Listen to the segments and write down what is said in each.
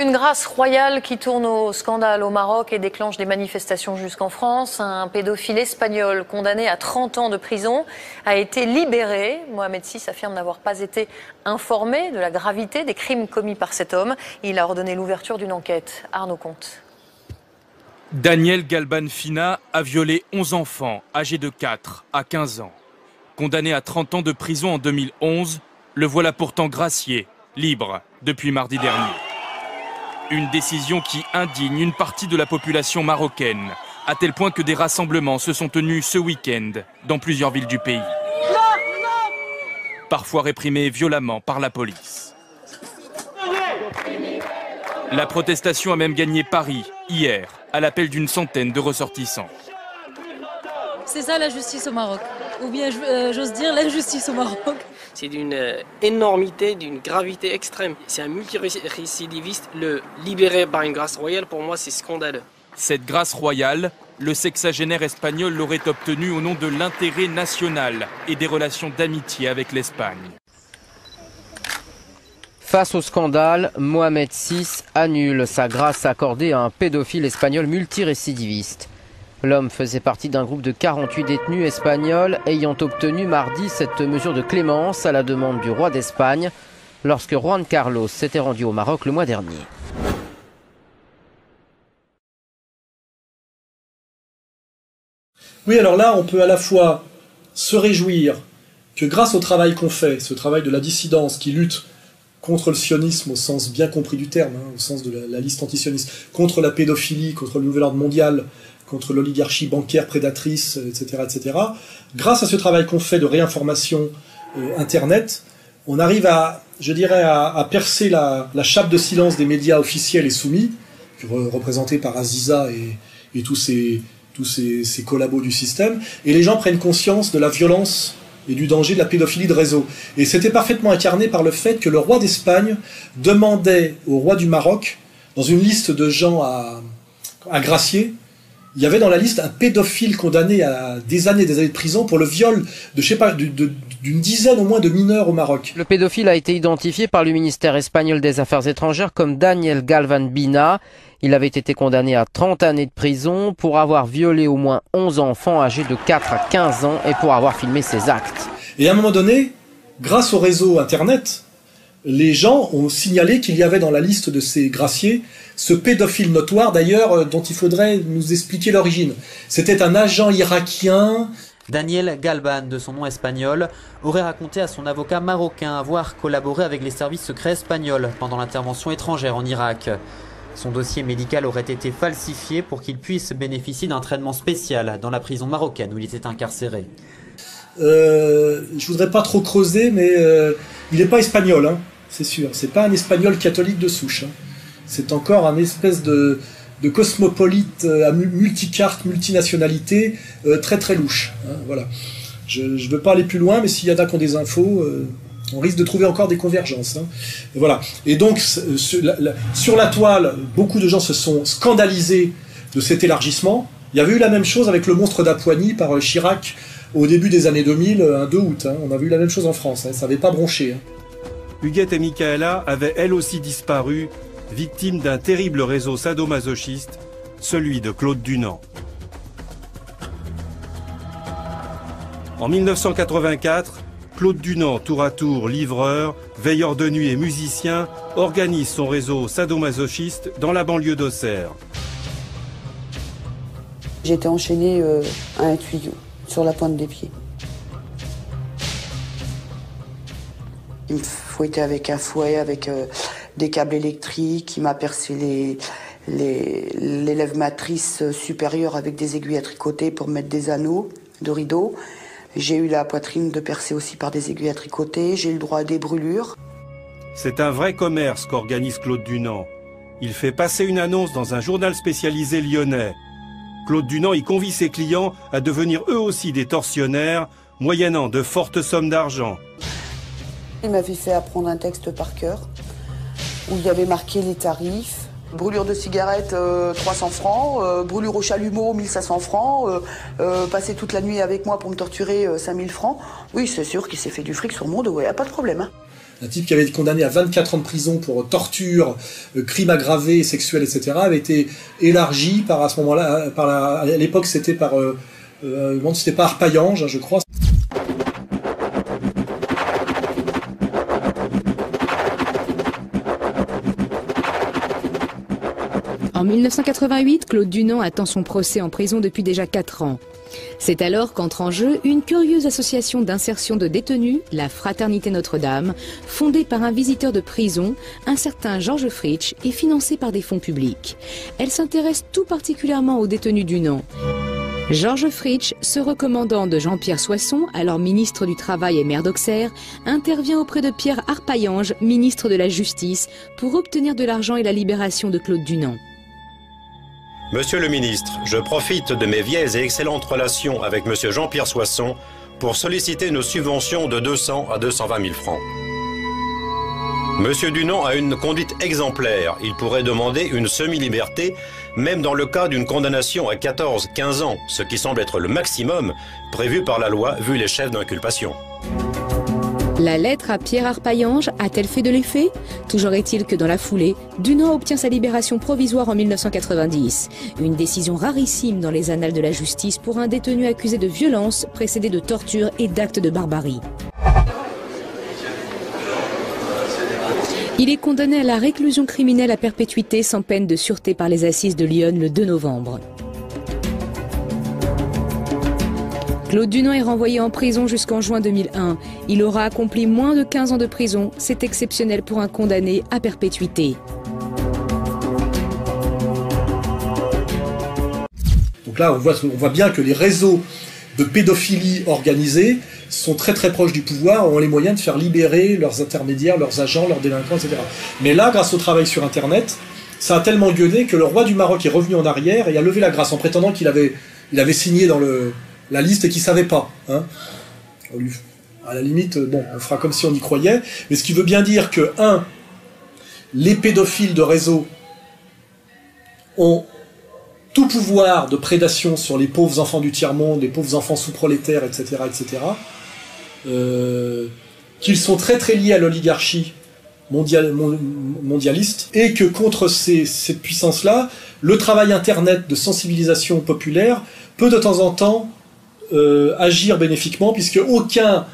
Une grâce royale qui tourne au scandale au Maroc et déclenche des manifestations jusqu'en France. Un pédophile espagnol condamné à 30 ans de prison a été libéré. Mohamed VI affirme n'avoir pas été informé de la gravité des crimes commis par cet homme. Il a ordonné l'ouverture d'une enquête. Arnaud Comte. Daniel Galban Fina a violé 11 enfants âgés de 4 à 15 ans. Condamné à 30 ans de prison en 2011, le voilà pourtant gracié, libre depuis mardi dernier. Une décision qui indigne une partie de la population marocaine, à tel point que des rassemblements se sont tenus ce week-end dans plusieurs villes du pays. Parfois réprimés violemment par la police. La protestation a même gagné Paris, hier, à l'appel d'une centaine de ressortissants. C'est ça la justice au Maroc, ou bien j'ose dire l'injustice au Maroc. C'est d'une énormité, d'une gravité extrême. C'est un multirécidiviste. Le libérer par une grâce royale, pour moi, c'est scandaleux. Cette grâce royale, le sexagénaire espagnol l'aurait obtenue au nom de l'intérêt national et des relations d'amitié avec l'Espagne. Face au scandale, Mohamed VI annule sa grâce accordée à un pédophile espagnol multirécidiviste. L'homme faisait partie d'un groupe de 48 détenus espagnols ayant obtenu mardi cette mesure de clémence à la demande du roi d'Espagne lorsque Juan Carlos s'était rendu au Maroc le mois dernier. Oui, alors là, on peut à la fois se réjouir que grâce au travail qu'on fait, ce travail de la dissidence qui lutte contre le sionisme au sens bien compris du terme, au sens de la liste antisioniste, contre la pédophilie, contre le nouvel ordre mondial, contre l'oligarchie bancaire prédatrice, etc. Grâce à ce travail qu'on fait de réinformation Internet, on arrive à, je dirais, à percer la chape de silence des médias officiels et soumis, représentés par Aziza et tous ces collabos du système, et les gens prennent conscience de la violence et du danger de la pédophilie de réseau. Et c'était parfaitement incarné par le fait que le roi d'Espagne demandait au roi du Maroc, dans une liste de gens à gracier, il y avait dans la liste un pédophile condamné à des années de prison pour le viol de, je sais pas, d'une dizaine au moins de mineurs au Maroc. Le pédophile a été identifié par le ministère espagnol des Affaires étrangères comme Daniel Galvan Bina. Il avait été condamné à 30 années de prison pour avoir violé au moins 11 enfants âgés de 4 à 15 ans et pour avoir filmé ses actes. Et à un moment donné, grâce au réseau Internet, les gens ont signalé qu'il y avait dans la liste de ces graciés ce pédophile notoire, d'ailleurs, dont il faudrait nous expliquer l'origine. C'était un agent irakien. Daniel Galban, de son nom espagnol, aurait raconté à son avocat marocain avoir collaboré avec les services secrets espagnols pendant l'intervention étrangère en Irak. Son dossier médical aurait été falsifié pour qu'il puisse bénéficier d'un traitement spécial dans la prison marocaine où il était incarcéré. Je voudrais pas trop creuser, mais il n'est pas espagnol, hein, c'est sûr. C'est pas un espagnol catholique de souche. Hein. C'est encore un espèce de cosmopolite à multicarte, multinationalité, très très louche. Hein, voilà. Je ne veux pas aller plus loin, mais s'il y en a qui ont des infos, on risque de trouver encore des convergences. Hein. Et voilà. Et donc, sur la toile, beaucoup de gens se sont scandalisés de cet élargissement. Il y avait eu la même chose avec le monstre d'Apoigny par Chirac au début des années 2000, un 2 août. Hein. On a vu la même chose en France, hein. Ça n'avait pas bronché. Hein. Huguette et Michaela avaient elles aussi disparu, victimes d'un terrible réseau sadomasochiste, celui de Claude Dunant. En 1984, Claude Dunant, tour à tour livreur, veilleur de nuit et musicien, organise son réseau sadomasochiste dans la banlieue d'Auxerre. J'étais enchaînée à un tuyau, sur la pointe des pieds. Il me fouettait avec un fouet, avec des câbles électriques. Il m'a percé les lèvres matrices supérieures avec des aiguilles à tricoter pour mettre des anneaux de rideaux. J'ai eu la poitrine de percée aussi par des aiguilles à tricoter. J'ai eu le droit à des brûlures. C'est un vrai commerce qu'organise Claude Dunant. Il fait passer une annonce dans un journal spécialisé lyonnais. Claude Dunant y convie ses clients à devenir eux aussi des tortionnaires, moyennant de fortes sommes d'argent. Il m'avait fait apprendre un texte par cœur, où il y avait marqué les tarifs. Brûlure de cigarette, 300 francs. Brûlure au chalumeau, 1500 francs. Passer toute la nuit avec moi pour me torturer, 5000 francs. Oui, c'est sûr qu'il s'est fait du fric sur mon dos, ouais, pas de problème. Hein. un type qui avait été condamné à 24 ans de prison pour torture, crimes aggravés, sexuels, etc., avait été élargi à ce moment-là, à l'époque c'était par Arpaillange, je crois. En 1988, Claude Dunant attend son procès en prison depuis déjà 4 ans. C'est alors qu'entre en jeu une curieuse association d'insertion de détenus, la Fraternité Notre-Dame, fondée par un visiteur de prison, un certain Georges Fritsch, et financée par des fonds publics. Elle s'intéresse tout particulièrement aux détenus Dunant. Georges Fritsch, ce recommandant de Jean-Pierre Soisson, alors ministre du Travail et maire d'Auxerre, intervient auprès de Pierre Arpaillange, ministre de la Justice, pour obtenir de l'argent et la libération de Claude Dunant. Monsieur le ministre, je profite de mes vieilles et excellentes relations avec monsieur Jean-Pierre Soisson pour solliciter une subvention de 200 à 220 000 francs. Monsieur Dunant a une conduite exemplaire. Il pourrait demander une semi-liberté, même dans le cas d'une condamnation à 14-15 ans, ce qui semble être le maximum prévu par la loi vu les chefs d'inculpation. La lettre à Pierre Arpaillange a-t-elle fait de l'effet? Toujours est-il que dans la foulée, Dunant obtient sa libération provisoire en 1990. Une décision rarissime dans les annales de la justice pour un détenu accusé de violence, précédé de torture et d'actes de barbarie. Il est condamné à la réclusion criminelle à perpétuité sans peine de sûreté par les assises de Lyon le 2 novembre. Claude Dunant est renvoyé en prison jusqu'en juin 2001. Il aura accompli moins de 15 ans de prison. C'est exceptionnel pour un condamné à perpétuité. Donc là, on voit bien que les réseaux de pédophilie organisée sont très très proches du pouvoir, ont les moyens de faire libérer leurs intermédiaires, leurs agents, leurs délinquants, etc. Mais là, grâce au travail sur Internet, ça a tellement gueudé que le roi du Maroc est revenu en arrière et a levé la grâce en prétendant qu'il avait signé dans la liste et qu'il ne savait pas. Hein. À la limite, bon, on fera comme si on y croyait, mais ce qui veut bien dire que, les pédophiles de réseau ont tout pouvoir de prédation sur les pauvres enfants du tiers-monde, les pauvres enfants sous-prolétaires, etc., etc., qu'ils sont très très liés à l'oligarchie mondialiste, et que contre cette puissance-là, le travail Internet de sensibilisation populaire peut de temps en temps agir bénéfiquement, puisque aucun,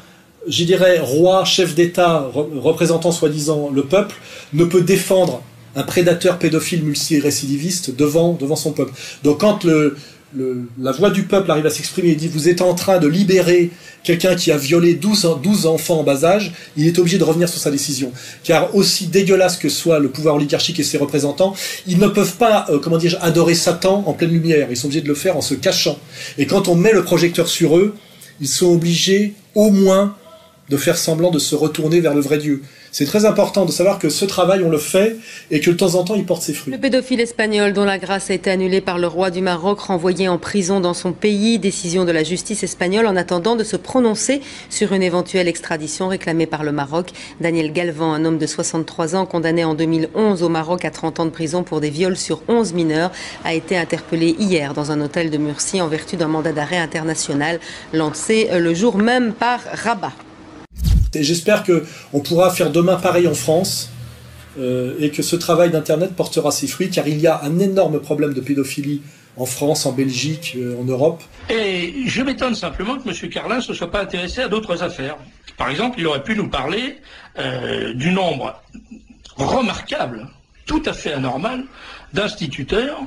je dirais, roi, chef d'État, représentant soi-disant le peuple, ne peut défendre un prédateur pédophile multirécidiviste devant son peuple. Donc quand la voix du peuple arrive à s'exprimer et dit « vous êtes en train de libérer quelqu'un qui a violé 12 enfants en bas âge », il est obligé de revenir sur sa décision. Car aussi dégueulasse que soit le pouvoir oligarchique et ses représentants, ils ne peuvent pas, adorer Satan en pleine lumière. Ils sont obligés de le faire en se cachant. Et quand on met le projecteur sur eux, ils sont obligés au moins de faire semblant de se retourner vers le vrai Dieu. C'est très important de savoir que ce travail, on le fait et que de temps en temps, il porte ses fruits. Le pédophile espagnol dont la grâce a été annulée par le roi du Maroc, renvoyé en prison dans son pays. Décision de la justice espagnole en attendant de se prononcer sur une éventuelle extradition réclamée par le Maroc. Daniel Galvan, un homme de 63 ans, condamné en 2011 au Maroc à 30 ans de prison pour des viols sur 11 mineurs, a été interpellé hier dans un hôtel de Murcie en vertu d'un mandat d'arrêt international lancé le jour même par Rabat. Et j'espère qu'on pourra faire demain pareil en France et que ce travail d'Internet portera ses fruits, car il y a un énorme problème de pédophilie en France, en Belgique, en Europe. Et je m'étonne simplement que M. Carlin ne se soit pas intéressé à d'autres affaires. Par exemple, il aurait pu nous parler du nombre remarquable, tout à fait anormal, d'instituteurs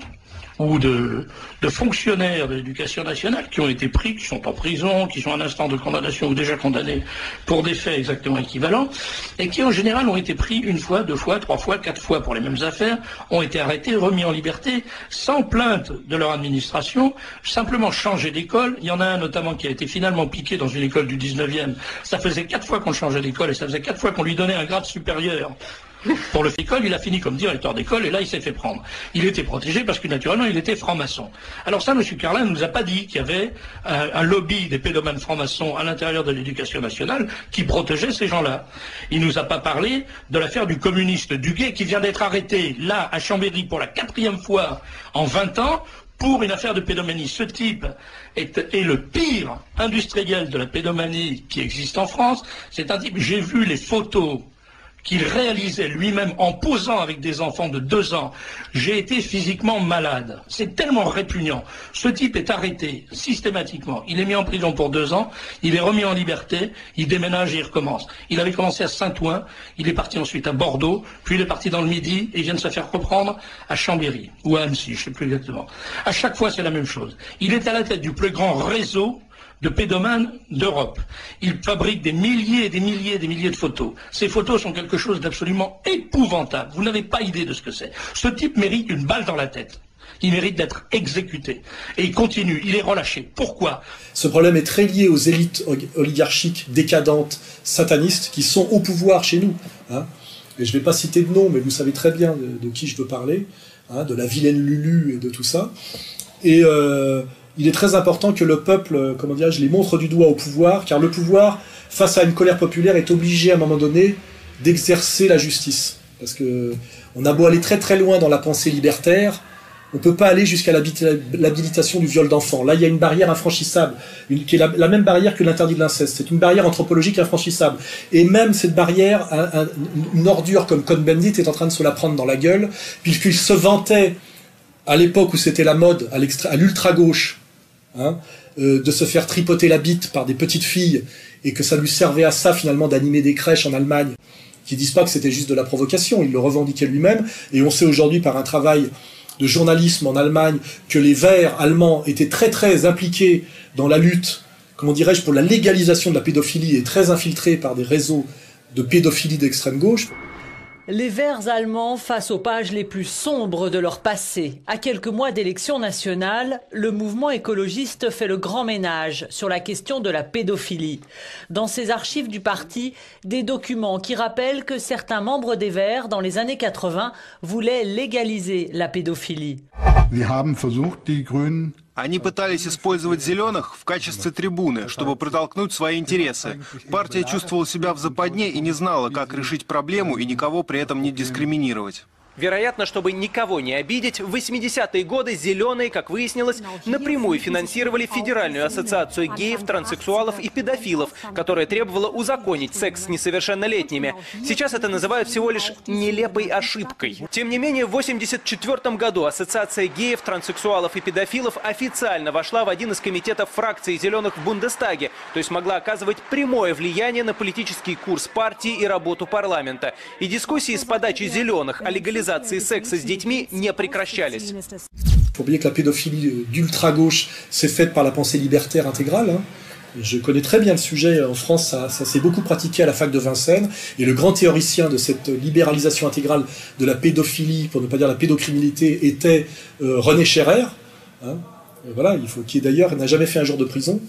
ou de fonctionnaires de l'éducation nationale qui ont été pris, qui sont en prison, qui sont à un instant de condamnation ou déjà condamnés pour des faits exactement équivalents, et qui en général ont été pris 1 fois, 2 fois, 3 fois, 4 fois pour les mêmes affaires, ont été arrêtés, remis en liberté, sans plainte de leur administration, simplement changé d'école. Il y en a un notamment qui a été finalement piqué dans une école du 19e. Ça faisait 4 fois qu'on le changeait d'école et ça faisait 4 fois qu'on lui donnait un grade supérieur. Pour le fait d'école, il a fini comme directeur d'école et là il s'est fait prendre. Il était protégé parce que naturellement il était franc-maçon. Alors ça, M. Carlin ne nous a pas dit qu'il y avait un lobby des pédomanes francs-maçons à l'intérieur de l'éducation nationale qui protégeait ces gens-là. Il nous a pas parlé de l'affaire du communiste Duguay qui vient d'être arrêté là à Chambéry pour la 4e fois en 20 ans pour une affaire de pédomanie. Ce type est le pire industriel de la pédomanie qui existe en France. C'est un type, j'ai vu les photos qu'il réalisait lui-même en posant avec des enfants de 2 ans. J'ai été physiquement malade. C'est tellement répugnant. Ce type est arrêté systématiquement. Il est mis en prison pour 2 ans. Il est remis en liberté. Il déménage et il recommence. Il avait commencé à Saint-Ouen. Il est parti ensuite à Bordeaux. Puis il est parti dans le Midi et il vient de se faire reprendre à Chambéry ou à Annecy, je ne sais plus exactement. À chaque fois, c'est la même chose. Il est à la tête du plus grand réseau de pédomanes d'Europe. Il fabrique des milliers et des milliers et des milliers de photos. Ces photos sont quelque chose d'absolument épouvantable. Vous n'avez pas idée de ce que c'est. Ce type mérite une balle dans la tête. Il mérite d'être exécuté. Et il continue, il est relâché. Pourquoi? Ce problème est très lié aux élites oligarchiques décadentes, satanistes, qui sont au pouvoir chez nous. Hein. Et je ne vais pas citer de nom, mais vous savez très bien de qui je veux parler, hein, de la vilaine Lulu et de tout ça. Et il est très important que le peuple, comment dirais-je, les montre du doigt au pouvoir, car le pouvoir, face à une colère populaire, est obligé à un moment donné d'exercer la justice. Parce que on a beau aller très très loin dans la pensée libertaire, on ne peut pas aller jusqu'à l'habilitation du viol d'enfants. Là, il y a une barrière infranchissable, qui est la même barrière que l'interdit de l'inceste. C'est une barrière anthropologique infranchissable. Et même cette barrière, une ordure comme Cohn-Bendit est en train de se la prendre dans la gueule, puisqu'il se vantait, à l'époque où c'était la mode, à l'ultra-gauche, hein, de se faire tripoter la bite par des petites filles, et que ça lui servait à ça, finalement, d'animer des crèches en Allemagne, qui disent pas que c'était juste de la provocation, il le revendiquait lui-même, et on sait aujourd'hui, par un travail de journalisme en Allemagne, que les Verts allemands étaient très très impliqués dans la lutte, comment dirais-je, pour la légalisation de la pédophilie, et très infiltrés par des réseaux de pédophilie d'extrême gauche. Les Verts allemands face aux pages les plus sombres de leur passé. À quelques mois d'élections nationales, le mouvement écologiste fait le grand ménage sur la question de la pédophilie. Dans ses archives du parti, des documents qui rappellent que certains membres des Verts, dans les années 80, voulaient légaliser la pédophilie. Они пытались использовать зеленых в качестве трибуны, чтобы протолкнуть свои интересы. Партия чувствовала себя в западне и не знала, как решить проблему и никого при этом не дискриминировать. Вероятно, чтобы никого не обидеть, в 80-е годы «Зеленые», как выяснилось, напрямую финансировали Федеральную ассоциацию геев, транссексуалов и педофилов, которая требовала узаконить секс с несовершеннолетними. Сейчас это называют всего лишь нелепой ошибкой. Тем не менее, в 1984 году Ассоциация геев, транссексуалов и педофилов официально вошла в один из комитетов фракции «Зеленых» в Бундестаге, то есть могла оказывать прямое влияние на политический курс партии и работу парламента. И дискуссии с подачи «Зеленых» о легализации секса с детьми не прекращались. Il faut oublier que la pédophilie d'ultra-gauche s'est faite par la pensée libertaire intégrale. Hein. Je connais très bien le sujet. En France, ça s'est beaucoup pratiqué à la fac de Vincennes. Et le grand théoricien de cette libéralisation intégrale de la pédophilie, pour ne pas dire la pédocriminalité, était René Scherrer. Hein. Voilà, qui d'ailleurs n'a jamais fait un jour de prison.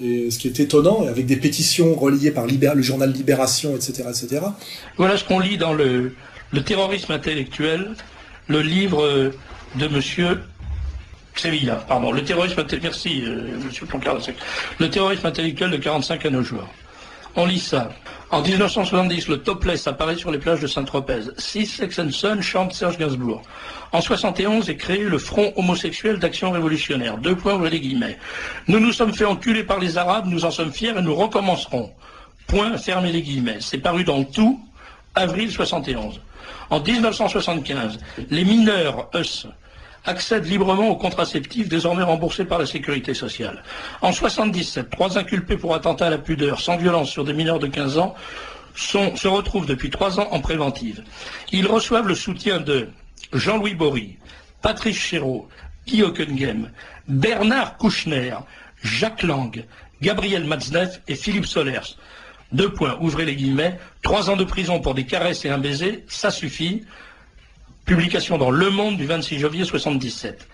Et ce qui est étonnant, avec des pétitions relayées par le journal Libération, etc., etc. Voilà ce qu'on lit dans le terrorisme intellectuel, le livre de monsieur Sevilla, pardon, le terrorisme intellectuel, merci monsieur Ploncard, le terrorisme intellectuel de 45 à nos jours. On lit ça. En 1970, le topless apparaît sur les plages de Saint-Tropez. Six Sex and Son chante Serge Gainsbourg. En 71 est créé le Front homosexuel d'action révolutionnaire. 2 points, ouvrez les guillemets. Nous nous sommes fait enculer par les Arabes, nous en sommes fiers et nous recommencerons. Point, fermez les guillemets. C'est paru dans le Tout, avril 71. En 1975, les mineurs accèdent librement aux contraceptifs désormais remboursés par la sécurité sociale. En 1977, 3 inculpés pour attentat à la pudeur sans violence sur des mineurs de 15 ans se retrouvent depuis 3 ans en préventive. Ils reçoivent le soutien de Jean-Louis Bory, Patrice Chéreau, Guy Hockenheim, Bernard Kouchner, Jacques Lang, Gabriel Matzneff et Philippe Solers. 2 points, ouvrez les guillemets, 3 ans de prison pour des caresses et un baiser, ça suffit. Publication dans Le Monde du 26 janvier 1977.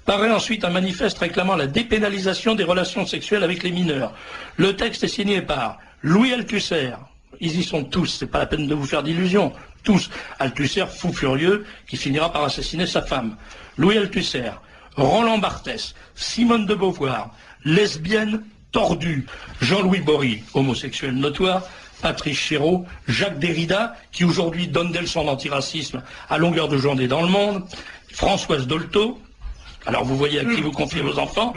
Paraît ensuite un manifeste réclamant la dépénalisation des relations sexuelles avec les mineurs. Le texte est signé par Louis Althusser. Ils y sont tous, c'est pas la peine de vous faire d'illusions. Tous. Althusser, fou furieux, qui finira par assassiner sa femme. Louis Althusser, Roland Barthès, Simone de Beauvoir, lesbienne tordue, Jean-Louis Bory, homosexuel notoire, Patrice Chéreau, Jacques Derrida, qui aujourd'hui donne des leçons d'antiracisme à longueur de journée dans le monde, Françoise Dolto, alors vous voyez à qui vous confiez vos enfants,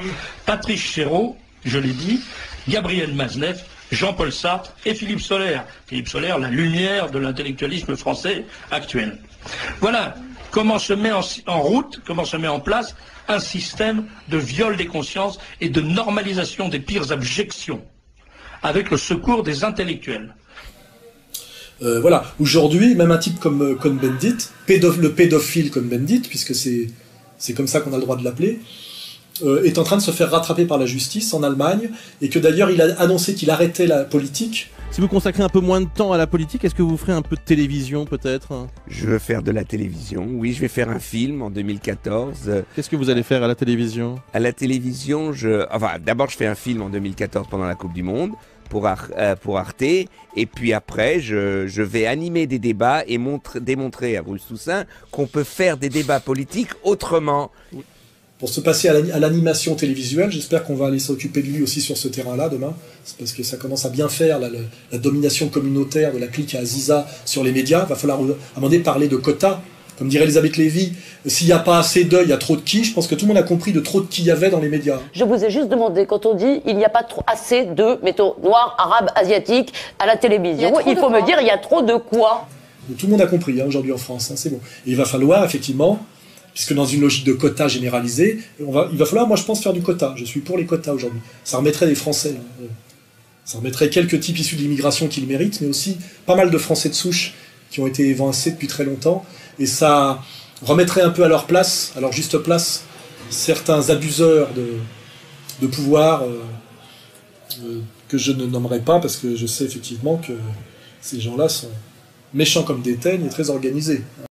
Patrice Chéreau, je l'ai dit, Gabriel Matzneff, Jean-Paul Sartre et Philippe Sollaire. Philippe Sollaire, la lumière de l'intellectualisme français actuel. Voilà comment se met en route, comment se met en place un système de viol des consciences et de normalisation des pires abjections, avec le secours des intellectuels. Voilà, aujourd'hui, même un type comme Cohn-Bendit, le pédophile Cohn-Bendit, puisque c'est comme ça qu'on a le droit de l'appeler, est en train de se faire rattraper par la justice en Allemagne, et que d'ailleurs il a annoncé qu'il arrêtait la politique. Si vous consacrez un peu moins de temps à la politique, est-ce que vous ferez un peu de télévision peut-être? Je veux faire de la télévision, oui, je vais faire un film en 2014. Qu'est-ce que vous allez faire à la télévision? À la télévision, d'abord je fais un film en 2014 pendant la Coupe du Monde, pour Arte, et puis après je vais animer des débats et démontrer à Bruce Toussaint qu'on peut faire des débats politiques autrement. Pour se passer à l'animation télévisuelle, j'espère qu'on va aller s'occuper de lui aussi sur ce terrain-là demain, parce que ça commence à bien faire la domination communautaire de la clique à Aziza sur les médias. Il va falloir à un moment donné parler de quotas. Comme dirait Elisabeth Lévy, s'il n'y a pas assez d'œil, il y a trop de qui. Je pense que tout le monde a compris de trop de qui il y avait dans les médias. Je vous ai juste demandé, quand on dit il n'y a pas assez de, mettons, noirs, arabes, asiatiques à la télévision, il faut me dire il y a trop de quoi? Tout le monde a compris aujourd'hui en France, c'est bon. Et il va falloir effectivement, puisque dans une logique de quotas généralisée, il va falloir, moi je pense, faire du quota. Je suis pour les quotas aujourd'hui. Ça remettrait des Français. Ça remettrait quelques types issus de l'immigration qui le méritent, mais aussi pas mal de Français de souche qui ont été évincés depuis très longtemps. Et ça remettrait un peu à leur place, à leur juste place, certains abuseurs de pouvoir que je ne nommerai pas, parce que je sais effectivement que ces gens-là sont méchants comme des teignes et très organisés.